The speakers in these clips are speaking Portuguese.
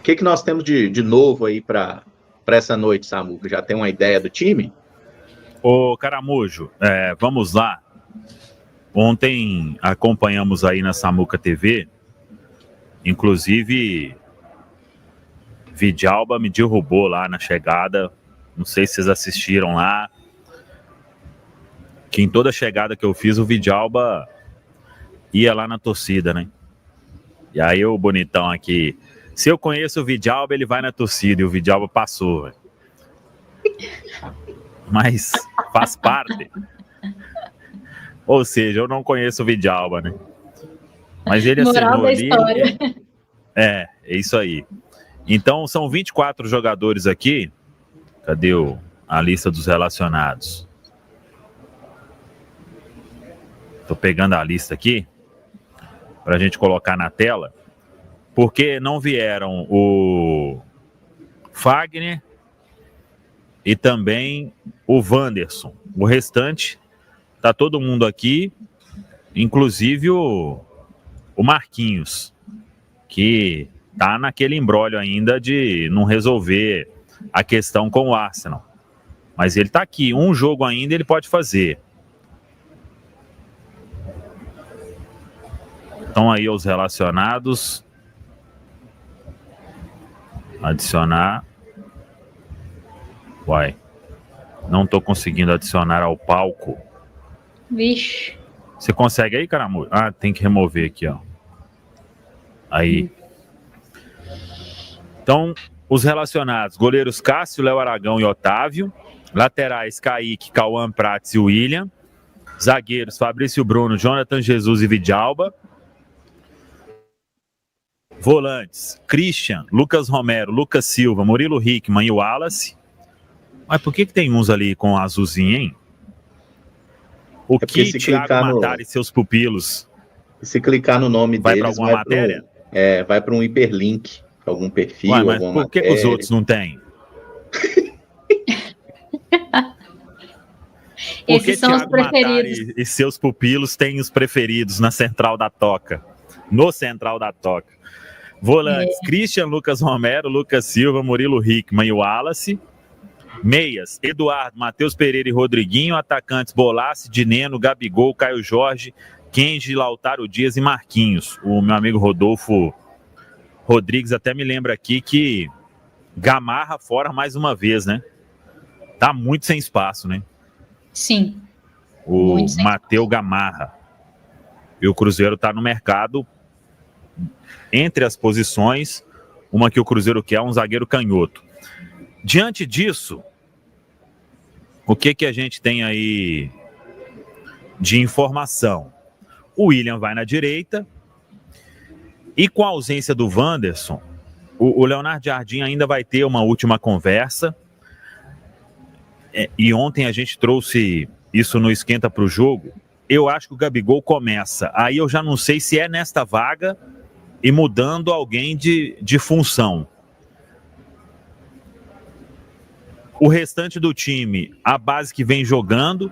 O que nós temos de novo aí para essa noite, Samuca? Já tem uma ideia do time? Ô, Caramujo, vamos lá. Ontem acompanhamos aí na Samuca TV, inclusive Vidalba me derrubou lá na chegada. Não sei se vocês assistiram lá. Que em toda chegada que eu fiz, o Vidalba ia lá na torcida, né? E aí o bonitão aqui, se eu conheço o Vidalba, ele vai na torcida, e o Vidalba passou, véio. Mas faz parte. Ou seja, eu não conheço o Vidalba, né? Mas ele assinou ali. É isso aí. Então são 24 jogadores aqui. Cadê a lista dos relacionados? Tô pegando a lista aqui pra gente colocar na tela. Porque não vieram o Fagner e também o Wanderson. O restante, tá todo mundo aqui, inclusive o Marquinhos, que tá naquele imbróglio ainda de não resolver a questão com o Arsenal. Mas ele tá aqui, um jogo ainda ele pode fazer. Estão aí os relacionados. Adicionar. Uai. Não tô conseguindo adicionar ao palco. Vixe. Você consegue aí, Caramujo? Ah, tem que remover aqui, ó. Aí. Então, os relacionados: goleiros Cássio, Léo Aragão e Otávio. Laterais: Kaique, Cauã Prates e William. Zagueiros: Fabrício Bruno, Jonathan Jesus e Vidalba. Volantes: Christian, Lucas Romero, Lucas Silva, Murilo Hickman e Wallace. Mas por que tem uns ali com azulzinho, hein? O que Thiago Matari e seus pupilos? Se clicar no nome vai deles, pra alguma matéria? Vai para um hiperlink, pra algum perfil, ué, mas alguma por que os outros não têm? Esses são os preferidos. Matari e seus pupilos têm os preferidos na Central da Toca. No Central da Toca. Volantes: Christian, Lucas Romero, Lucas Silva, Murilo Hickman e Wallace. Meias: Eduardo, Matheus Pereira e Rodriguinho. Atacantes: Bolassi, Dineno, Gabigol, Caio Jorge, Kenji, Lautaro Dias e Marquinhos. O meu amigo Rodolfo Rodrigues até me lembra aqui que Gamarra fora mais uma vez, né? Tá muito sem espaço, né? Sim. O Matheus Gamarra. E o Cruzeiro tá no mercado entre as posições. Uma que o Cruzeiro quer é um zagueiro canhoto. Diante disso, o que a gente tem aí de informação? O William vai na direita e com a ausência do Wanderson, o Leonardo Jardim ainda vai ter uma última conversa. E ontem a gente trouxe isso no Esquenta pro Jogo. Eu acho que o Gabigol começa. Aí eu já não sei se é nesta vaga e mudando alguém de função. O restante do time, a base que vem jogando,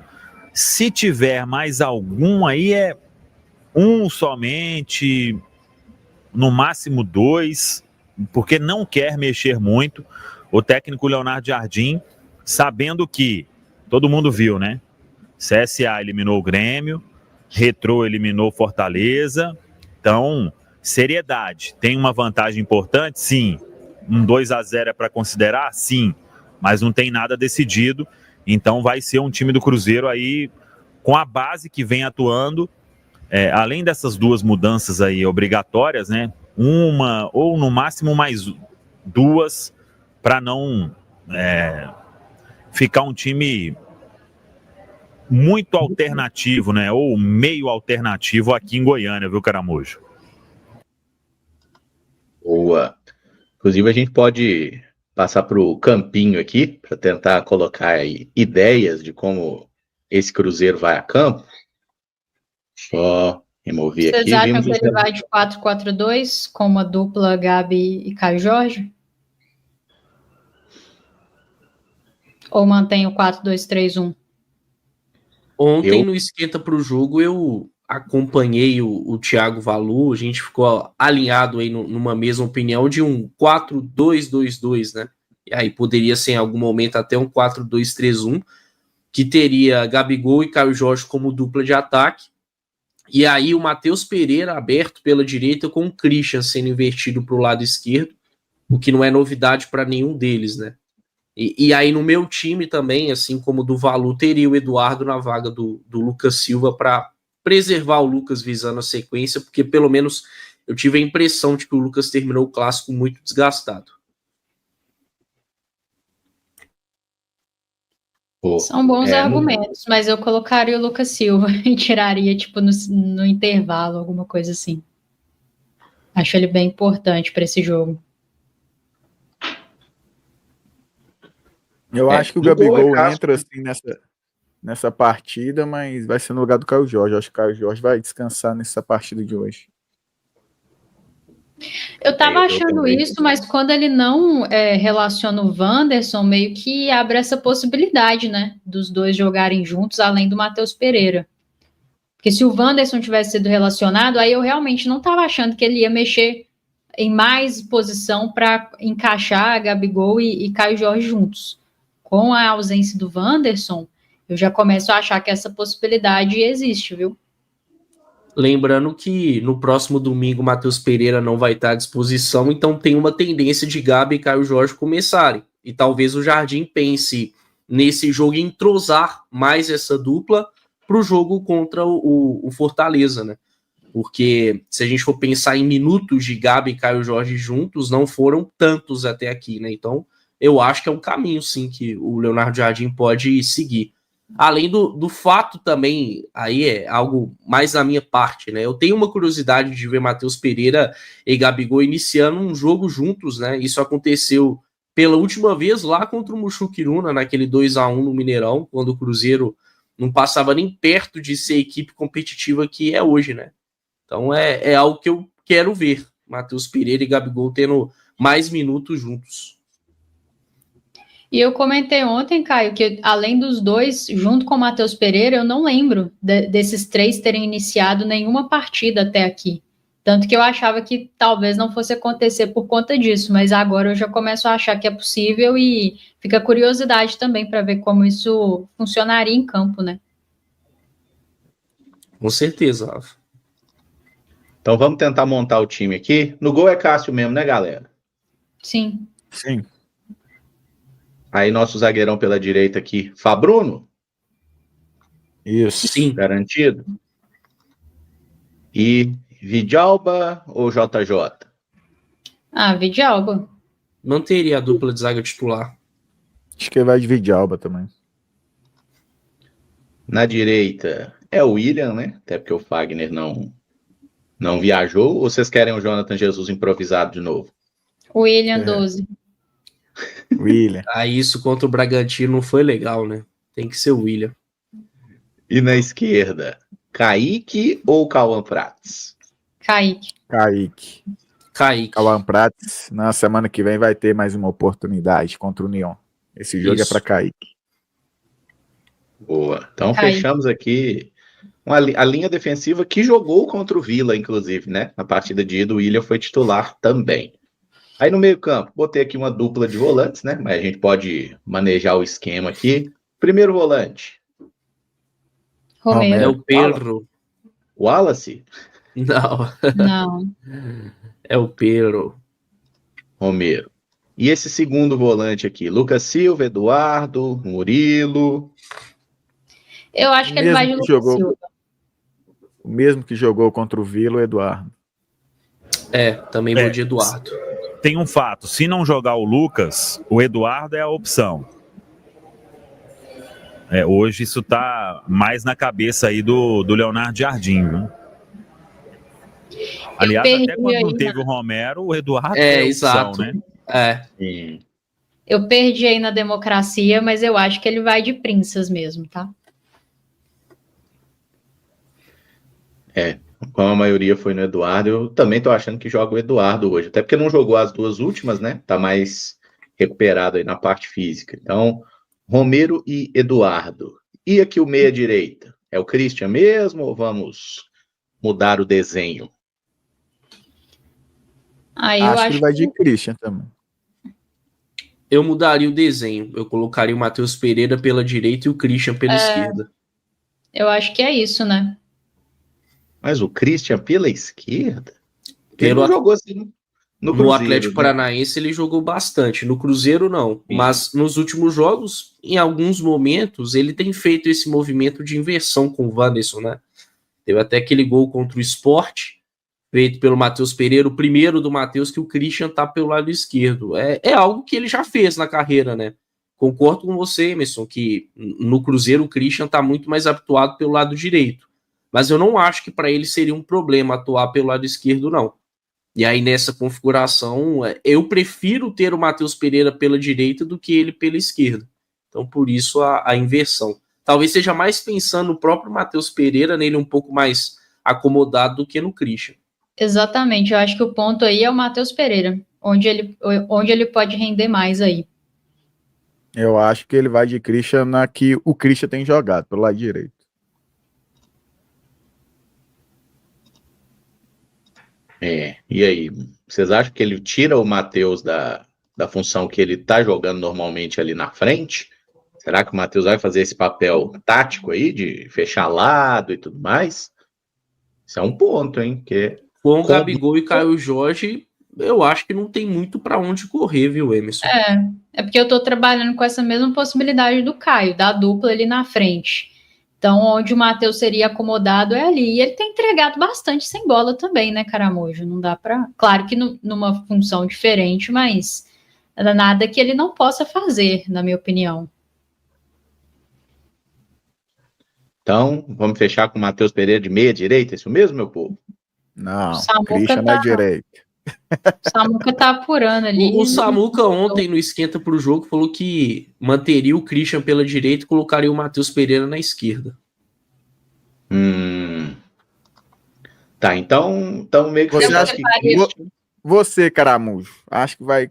se tiver mais algum aí é um somente, no máximo 2, porque não quer mexer muito. O técnico Leonardo Jardim, sabendo que, todo mundo viu, né? CSA eliminou o Grêmio, Retrô eliminou Fortaleza, então, seriedade. Tem uma vantagem importante? Sim. Um 2-0 é para considerar? Sim. Mas não tem nada decidido, então vai ser um time do Cruzeiro aí com a base que vem atuando, além dessas duas mudanças aí obrigatórias, né? Uma ou no máximo mais 2 para não ficar um time muito alternativo, né? Ou meio alternativo aqui em Goiânia, viu, Caramujo? Boa. Inclusive a gente pode passar para o campinho aqui, para tentar colocar aí ideias de como esse Cruzeiro vai a campo. Só remover aqui. Vocês acham que ele vai de 4-4-2, com uma dupla Gabi e Caio Jorge? Ou mantém o 4-2-3-1? Ontem, no Esquenta pro Jogo, eu acompanhei o Thiago Valu, a gente ficou alinhado aí numa mesma opinião de um 4-2-2-2, né? E aí poderia ser em algum momento até um 4-2-3-1, que teria Gabigol e Caio Jorge como dupla de ataque, e aí o Matheus Pereira aberto pela direita com o Christian sendo invertido para o lado esquerdo, o que não é novidade para nenhum deles, né? E aí no meu time também, assim como do Valu, teria o Eduardo na vaga do Lucas Silva para preservar o Lucas visando a sequência, porque pelo menos eu tive a impressão de que o Lucas terminou o clássico muito desgastado. São bons argumentos, mas eu colocaria o Lucas Silva e tiraria, tipo, no intervalo, alguma coisa assim. Acho ele bem importante para esse jogo. Eu acho que o Gabigol entra assim nessa partida, mas vai ser no lugar do Caio Jorge. Eu acho que o Caio Jorge vai descansar nessa partida de hoje. Eu tava achando isso, mas quando ele não relaciona o Wanderson, meio que abre essa possibilidade, né? Dos dois jogarem juntos, além do Matheus Pereira. Porque se o Wanderson tivesse sido relacionado, aí eu realmente não tava achando que ele ia mexer em mais posição para encaixar Gabigol e Caio Jorge juntos. Com a ausência do Wanderson, eu já começo a achar que essa possibilidade existe, viu? Lembrando que no próximo domingo o Matheus Pereira não vai estar à disposição, então tem uma tendência de Gabi e Caio Jorge começarem. E talvez o Jardim pense nesse jogo em entrosar mais essa dupla para o jogo contra o Fortaleza, né? Porque se a gente for pensar em minutos de Gabi e Caio Jorge juntos, não foram tantos até aqui, né? Então eu acho que é um caminho, sim, que o Leonardo Jardim pode seguir. Além do fato também, aí é algo mais da minha parte, né? Eu tenho uma curiosidade de ver Matheus Pereira e Gabigol iniciando um jogo juntos, né? Isso aconteceu pela última vez lá contra o Muxuquiruna, naquele 2-1 no Mineirão, quando o Cruzeiro não passava nem perto de ser a equipe competitiva que é hoje, né? Então é algo que eu quero ver, Matheus Pereira e Gabigol tendo mais minutos juntos. E eu comentei ontem, Caio, que além dos dois, junto com o Matheus Pereira, eu não lembro desses três terem iniciado nenhuma partida até aqui. Tanto que eu achava que talvez não fosse acontecer por conta disso, mas agora eu já começo a achar que é possível e fica a curiosidade também para ver como isso funcionaria em campo, né? Com certeza, Rafa. Então vamos tentar montar o time aqui. No gol é Cássio mesmo, né, galera? Sim. Sim. Aí nosso zagueirão pela direita aqui, Fabruno. Isso. Sim. Garantido. E Vidalba ou JJ? Vidalba. Manteria a dupla de zaga titular. Acho que vai dividir Alba também. Na direita é o William, né? Até porque o Fagner não viajou. Ou vocês querem o Jonathan Jesus improvisado de novo? William 12. William. Isso contra o Bragantino não foi legal, né? Tem que ser o William. E na esquerda, Kaique ou Cauã Prats? Kaique. Cauã Prats, na semana que vem vai ter mais uma oportunidade contra o União. Esse jogo é para Kaique. Boa. Então Kaique. fechamos aqui a linha defensiva que jogou contra o Vila, inclusive, né? Na partida de ida, o William foi titular também. Aí no meio-campo, botei aqui uma dupla de volantes, né? Mas a gente pode manejar o esquema aqui. Primeiro volante. Romero. É o Pedro. Wallace? Não. É o Pedro. Romero. E esse segundo volante aqui, Lucas Silva, Eduardo, Murilo. Eu acho que ele vai de Lucas Silva. O mesmo que jogou contra o Vila, o Eduardo. Também vou de Eduardo. Tem um fato, se não jogar o Lucas, o Eduardo é a opção. Hoje isso tá mais na cabeça aí do Leonardo Jardim, né? Aliás, até quando não teve o Romero, o Eduardo é a opção, exato. Né? Sim. Eu perdi aí na democracia, mas eu acho que ele vai de Princas mesmo, tá? Como a maioria foi no Eduardo, eu também tô achando que joga o Eduardo hoje. Até porque não jogou as duas últimas, né? Tá mais recuperado aí na parte física. Então, Romero e Eduardo. E aqui o meia-direita? É o Christian mesmo ou vamos mudar o desenho? Aí eu Acho que acho ele vai de Christian também. Eu mudaria o desenho. Eu colocaria o Matheus Pereira pela direita e o Christian pela esquerda. eu acho que é isso, né? Mas o Christian pela esquerda? Ele Pelo não jogou assim no No Cruzeiro, Atlético né? Paranaense ele jogou bastante, no Cruzeiro não, Sim. mas nos últimos jogos, em alguns momentos, ele tem feito esse movimento de inversão com o Wanderson, né? Teve até aquele gol contra o Sport, feito pelo Matheus Pereira, o primeiro do Matheus, que o Christian tá pelo lado esquerdo. É algo que ele já fez na carreira, né? Concordo com você, Emerson, que no Cruzeiro o Christian tá muito mais habituado pelo lado direito, mas eu não acho que para ele seria um problema atuar pelo lado esquerdo, não. E aí, nessa configuração, eu prefiro ter o Matheus Pereira pela direita do que ele pela esquerda. Então, por isso, a inversão. Talvez seja mais pensando no próprio Matheus Pereira, nele um pouco mais acomodado do que no Christian. Exatamente, eu acho que o ponto aí é o Matheus Pereira, onde ele pode render mais aí. Eu acho que ele vai de Christian na que o Christian tem jogado, pelo lado direito. E aí, vocês acham que ele tira o Matheus da função que ele tá jogando normalmente ali na frente? Será que o Matheus vai fazer esse papel tático aí, de fechar lado e tudo mais? Isso é um ponto, hein? Com o Gabigol e Caio Jorge, eu acho que não tem muito para onde correr, viu, Emerson? É porque eu tô trabalhando com essa mesma possibilidade do Caio, da dupla ali na frente. Então, onde o Matheus seria acomodado é ali. E ele tem entregado bastante sem bola também, né, Caramujo? Não dá para. Claro que numa função diferente, mas nada que ele não possa fazer, na minha opinião. Então, vamos fechar com o Matheus Pereira de meia direita, isso mesmo, meu povo? Não, Samuca Christian na direita. O Samuca tá apurando ali. O Samuca ontem no Esquenta pro Jogo falou que manteria o Christian pela direita e colocaria o Matheus Pereira na esquerda. Tá, então meio que Você eu acha acho que você, Caramujo, acho que vai.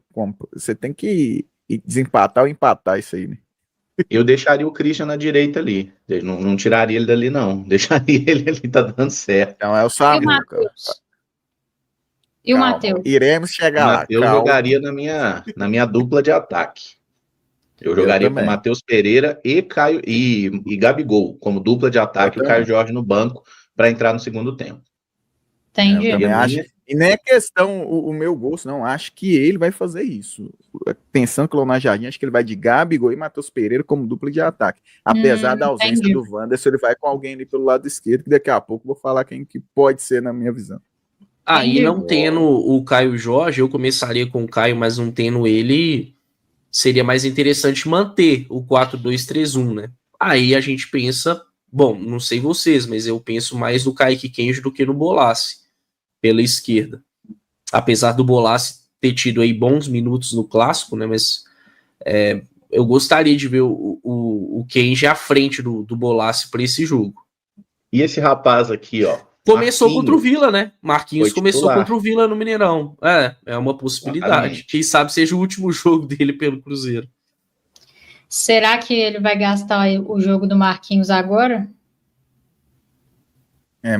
Você tem que desempatar ou empatar isso aí, né? eu deixaria o Christian na direita ali. Eu não tiraria ele dali, não. Deixaria ele ali, tá dando certo. Então é o E o Samuca. Matheus? E o Calma, Matheus? iremos O chegar lá. Matheus Calma. jogaria na minha dupla de ataque. Eu jogaria com também. Matheus Pereira e Caio e Gabigol como dupla de ataque, Eu o Caio também. Jorge no banco para entrar no segundo tempo. Entendi. Eu também Seria acho. minha- E nem é questão o meu gosto, não. Acho que ele vai fazer isso. Pensando que o Leonardo Jardim, acho que ele vai de Gabigol e Matheus Pereira como dupla de ataque. Apesar da ausência entendi. do Wanderson, ele vai com alguém ali pelo lado esquerdo, que daqui a pouco eu vou falar quem que pode ser na minha visão. Aí, Entendi. não tendo o Caio Jorge, eu começaria com o Caio, mas não tendo ele, seria mais interessante manter o 4-2-3-1, né? Aí a gente pensa, bom, não sei vocês, mas eu penso mais no Kaique Kenjo do que no Bolassi, pela esquerda. Apesar do Bolassi ter tido aí bons minutos no Clássico, né? Mas eu gostaria de ver o Kenji à frente do Bolassi para esse jogo. E esse rapaz aqui, ó. Começou Marquinhos, contra o Vila, né? Marquinhos foi começou titular. contra o Vila no Mineirão. É uma possibilidade. Exatamente. Quem sabe seja o último jogo dele pelo Cruzeiro. Será que ele vai gastar o jogo do Marquinhos agora?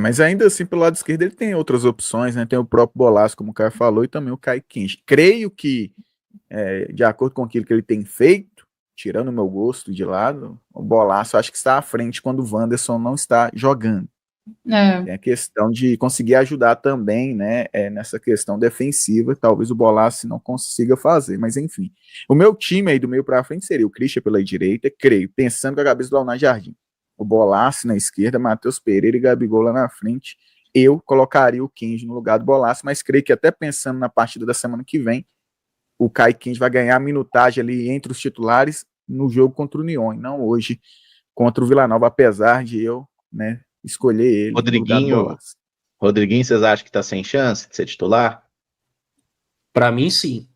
Mas ainda assim, pelo lado esquerdo, ele tem outras opções, né? Tem o próprio Bolassi, como o Caio falou, e também o Kaique Kenji. Creio que, de acordo com aquilo que ele tem feito, tirando o meu gosto de lado, o Bolassi acho que está à frente quando o Wanderson não está jogando. Tem a questão de conseguir ajudar também, né, nessa questão defensiva, talvez o Bolassi não consiga fazer, mas enfim. O meu time aí do meio para frente seria o Christian pela direita, creio, pensando com a cabeça do Leonardo Jardim. O Bolassi na esquerda, Matheus Pereira e Gabigol lá na frente. Eu colocaria o Kenji no lugar do Bolassi, mas creio que até pensando na partida da semana que vem, o Kaique Kenji vai ganhar a minutagem ali entre os titulares no jogo contra o União, e não hoje contra o Vila Nova, apesar de eu, né, escolher ele. Rodriguinho, vocês acham que tá sem chance de ser titular? Para mim, sim.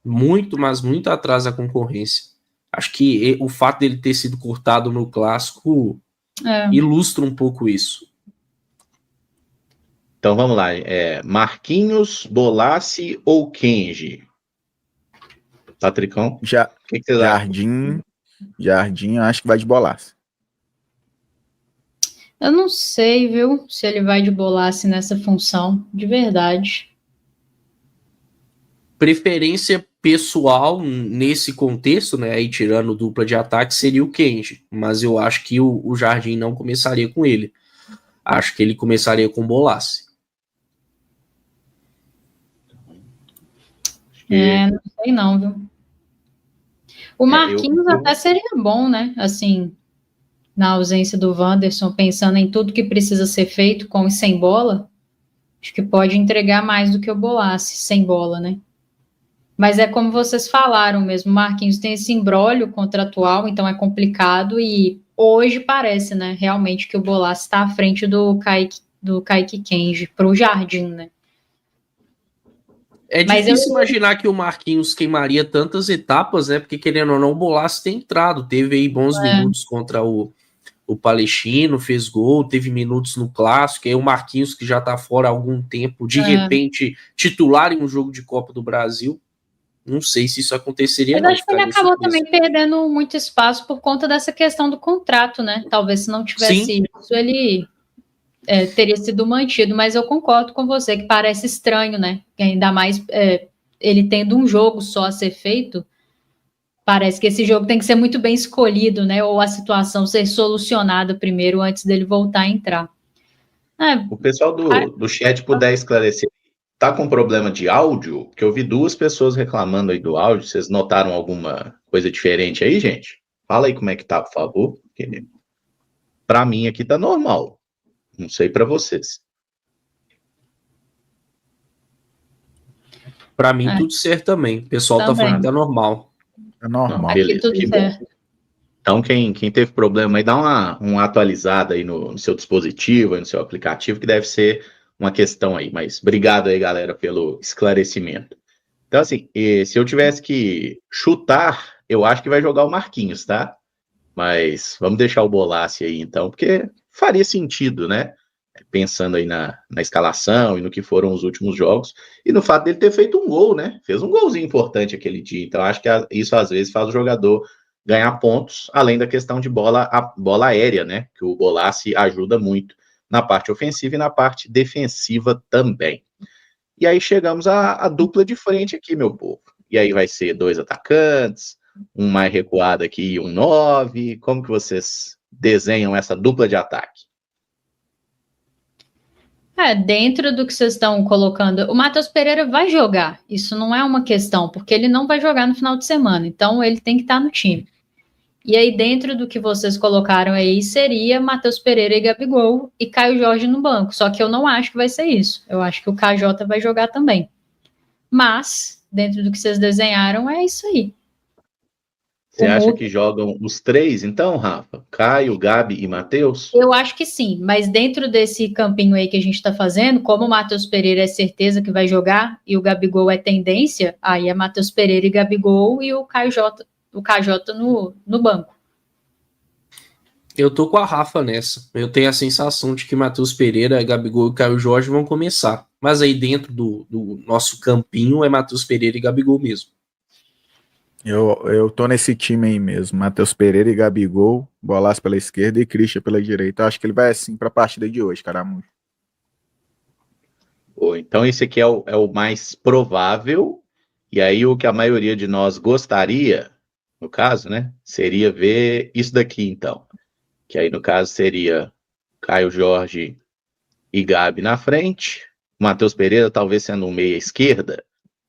Muito, mas muito atrás da concorrência. Acho que o fato dele ter sido cortado no Clássico ilustra um pouco isso. Então vamos lá. Marquinhos, Bolassi ou Kenji? Patricão? O que vocês acham? Jardim, acho que vai de Bolassi. Eu não sei, viu, se ele vai de Bolasie nessa função, de verdade. Preferência pessoal nesse contexto, né? Aí tirando dupla de ataque, seria o Kenji. Mas eu acho que o Jardim não começaria com ele. Acho que ele começaria com o Bolasie. Não sei não, viu? O Marquinhos até seria bom, né? Assim, na ausência do Wanderson, pensando em tudo que precisa ser feito com e sem bola, acho que pode entregar mais do que o Bolasie sem bola, né? Mas é como vocês falaram mesmo, o Marquinhos tem esse imbróglio contratual, então é complicado e hoje parece, né, realmente que o Bolasie está à frente do Kaique Kenji para o Jardim, né? É difícil imaginar que o Marquinhos queimaria tantas etapas, né? Porque, querendo ou não, o Bolasie tem entrado, teve aí bons minutos contra o Palestino, fez gol, teve minutos no Clássico, aí o Marquinhos, que já tá fora há algum tempo, de repente, titular em um jogo de Copa do Brasil. Não sei se isso aconteceria, mas não. acho que ele acabou também perdendo muito espaço por conta dessa questão do contrato, né? Talvez se não tivesse isso, ele teria sido mantido, mas eu concordo com você que parece estranho, né? Ainda mais ele tendo um jogo só a ser feito, parece que esse jogo tem que ser muito bem escolhido, né? Ou a situação ser solucionada primeiro antes dele voltar a entrar. O pessoal do chat puder esclarecer, tá com problema de áudio? Porque eu vi duas pessoas reclamando aí do áudio. Vocês notaram alguma coisa diferente aí, gente? Fala aí como é que tá, por favor. Para mim aqui tá normal. Não sei para vocês. Para mim tudo certo também. O pessoal tá falando que tá normal. É normal. Não, beleza, tudo certo. Então, quem teve problema aí, dá uma atualizada aí no seu dispositivo, aí no seu aplicativo, que deve ser uma questão aí. Mas obrigado aí, galera, pelo esclarecimento. Então, assim, se eu tivesse que chutar, eu acho que vai jogar o Marquinhos, tá? Mas vamos deixar o Bolasie aí, então, porque faria sentido, né? Pensando aí na escalação e no que foram os últimos jogos. E no fato dele ter feito um gol, né? Fez um golzinho importante aquele dia. Então, acho que isso às vezes faz o jogador ganhar pontos, além da questão de bola aérea, né? Que o Bolasie ajuda muito na parte ofensiva e na parte defensiva também. E aí chegamos à dupla de frente aqui, meu povo. E aí vai ser 2 atacantes, um mais recuado aqui e um 9. Como que vocês desenham essa dupla de ataque? Dentro do que vocês estão colocando, o Matheus Pereira vai jogar, isso não é uma questão, porque ele não vai jogar no final de semana, então ele tem que estar no time. E aí, dentro do que vocês colocaram aí, seria Matheus Pereira e Gabigol e Caio Jorge no banco, só que eu não acho que vai ser isso, eu acho que o KJ vai jogar também. Mas, dentro do que vocês desenharam, é isso aí. Você acha que jogam os 3, então, Rafa? Caio, Gabi e Matheus? Eu acho que sim, mas dentro desse campinho aí que a gente está fazendo, como o Matheus Pereira é certeza que vai jogar e o Gabigol é tendência, aí é Matheus Pereira e Gabigol e o KJ no banco. Eu tô com a Rafa nessa. Eu tenho a sensação de que Matheus Pereira, Gabigol e Caio Jorge vão começar. Mas aí dentro do nosso campinho é Matheus Pereira e Gabigol mesmo. Eu tô nesse time aí mesmo. Matheus Pereira e Gabigol, Bolasie pela esquerda e Christian pela direita. Eu acho que ele vai assim pra partida de hoje, Caramujo. Então esse aqui é o mais provável. E aí o que a maioria de nós gostaria, no caso, né, seria ver isso daqui, então. Que aí, no caso, seria Caio Jorge e Gabi na frente. Matheus Pereira talvez sendo um meia esquerda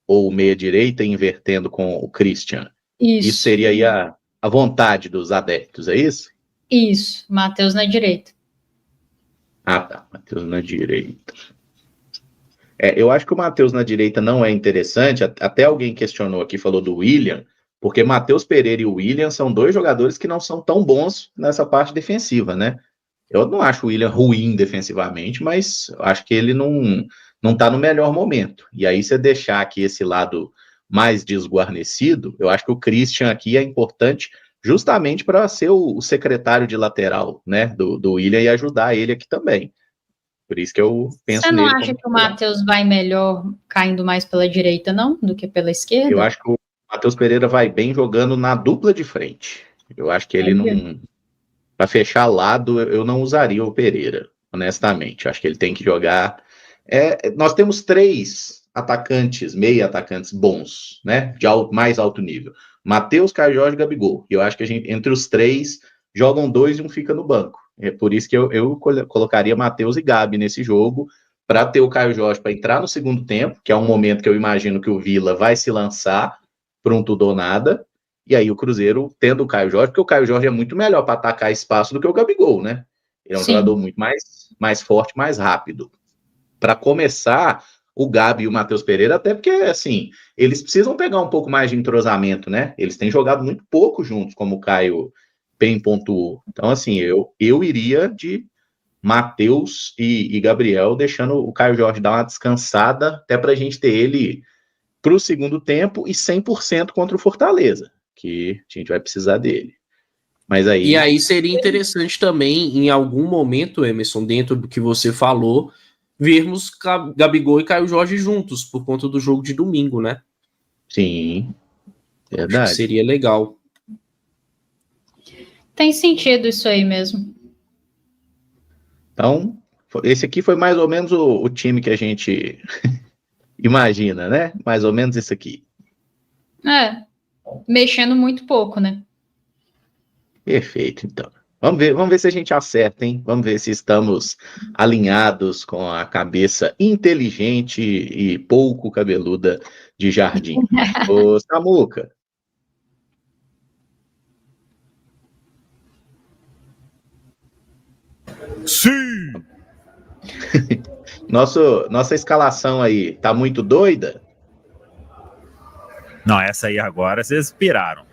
ou meia direita, invertendo com o Christian. Isso seria aí a vontade dos adeptos, é isso? Isso, Matheus na direita. Ah, tá. Matheus na direita. Eu acho que o Matheus na direita não é interessante. Até alguém questionou aqui, falou do William, porque Matheus Pereira e o William são 2 jogadores que não são tão bons nessa parte defensiva, né? Eu não acho o William ruim defensivamente, mas acho que ele não tá no melhor momento. E aí, você deixar aqui esse lado mais desguarnecido, eu acho que o Christian aqui é importante justamente para ser o secretário de lateral, né, do William e ajudar ele aqui também. Por isso que eu penso nele. Você não acha que o Matheus vai melhor caindo mais pela direita, não? Do que pela esquerda? Eu acho que o Matheus Pereira vai bem jogando na dupla de frente. Eu acho que ele não para fechar lado, eu não usaria o Pereira, honestamente. Eu acho que ele tem que jogar. Nós temos 3 atacantes, meia atacantes bons, né? De mais alto nível. Matheus, Caio Jorge e Gabigol. E eu acho que entre os 3 jogam 2 e um fica no banco. É por isso que eu colocaria Matheus e Gabi nesse jogo, para ter o Caio Jorge para entrar no segundo tempo, que é um momento que eu imagino que o Vila vai se lançar para um tudo ou nada, e aí o Cruzeiro tendo o Caio Jorge, porque o Caio Jorge é muito melhor para atacar espaço do que o Gabigol, né? Ele é um jogador muito mais forte, mais rápido. Para começar, o Gabi e o Matheus Pereira, até porque, assim, eles precisam pegar um pouco mais de entrosamento, né? Eles têm jogado muito pouco juntos, como o Caio bem pontuou. Então, assim, eu iria de Matheus e Gabriel, deixando o Caio Jorge dar uma descansada, até para a gente ter ele para o segundo tempo e 100% contra o Fortaleza, que a gente vai precisar dele. Mas aí... E aí seria interessante também, em algum momento, Emerson, dentro do que você falou, vermos Gabigol e Caio Jorge juntos, por conta do jogo de domingo, né? Sim, verdade. Acho que seria legal. Tem sentido isso aí mesmo. Então, esse aqui foi mais ou menos o time que a gente imagina, né? Mais ou menos isso aqui. Mexendo muito pouco, né? Perfeito, então. Vamos ver se a gente acerta, hein? Vamos ver se estamos alinhados com a cabeça inteligente e pouco cabeluda de Jardim. Ô, Samuca. Sim! Nossa escalação aí tá muito doida? Não, essa aí agora vocês piraram.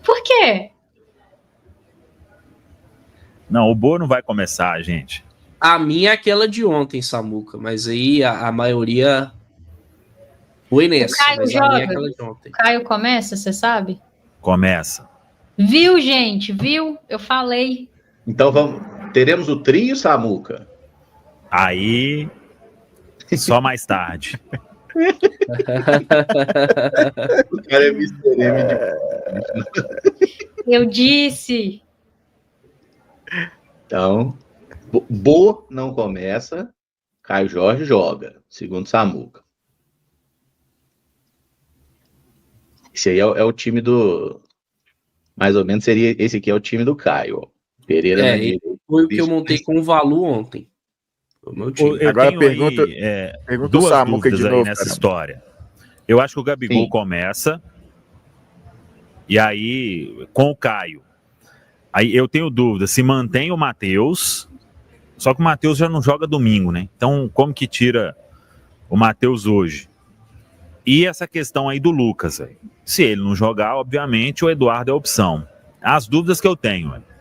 Por quê? Não, o Boa não vai começar, gente. A minha é aquela de ontem, Samuca, mas aí a maioria foi nessa. Caio mas joga? a minha é aquela de ontem. Caio começa, você sabe? Começa. Viu, gente? Viu? Eu falei. Então teremos o trio, Samuca? Aí, só mais tarde. O cara é Mr. M de... Eu disse. Então, Bo não começa, Caio Jorge joga, segundo Samuca. Esse aí é o time do... Mais ou menos seria... Esse aqui é o time do Caio. Ó. Pereira na direita. Foi o que eu montei com o Valu ontem. Foi o meu time. Eu Agora tenho pergunta duas o Samuca dúvidas de aí novo, nessa cara. história. Eu acho que o Gabigol Sim. começa, e aí, com o Caio. Aí eu tenho dúvida se mantém o Matheus, só que o Matheus já não joga domingo, né? Então, como que tira o Matheus hoje? E essa questão aí do Lucas, véio. Se ele não jogar, obviamente, o Eduardo é a opção. As dúvidas que eu tenho, véio.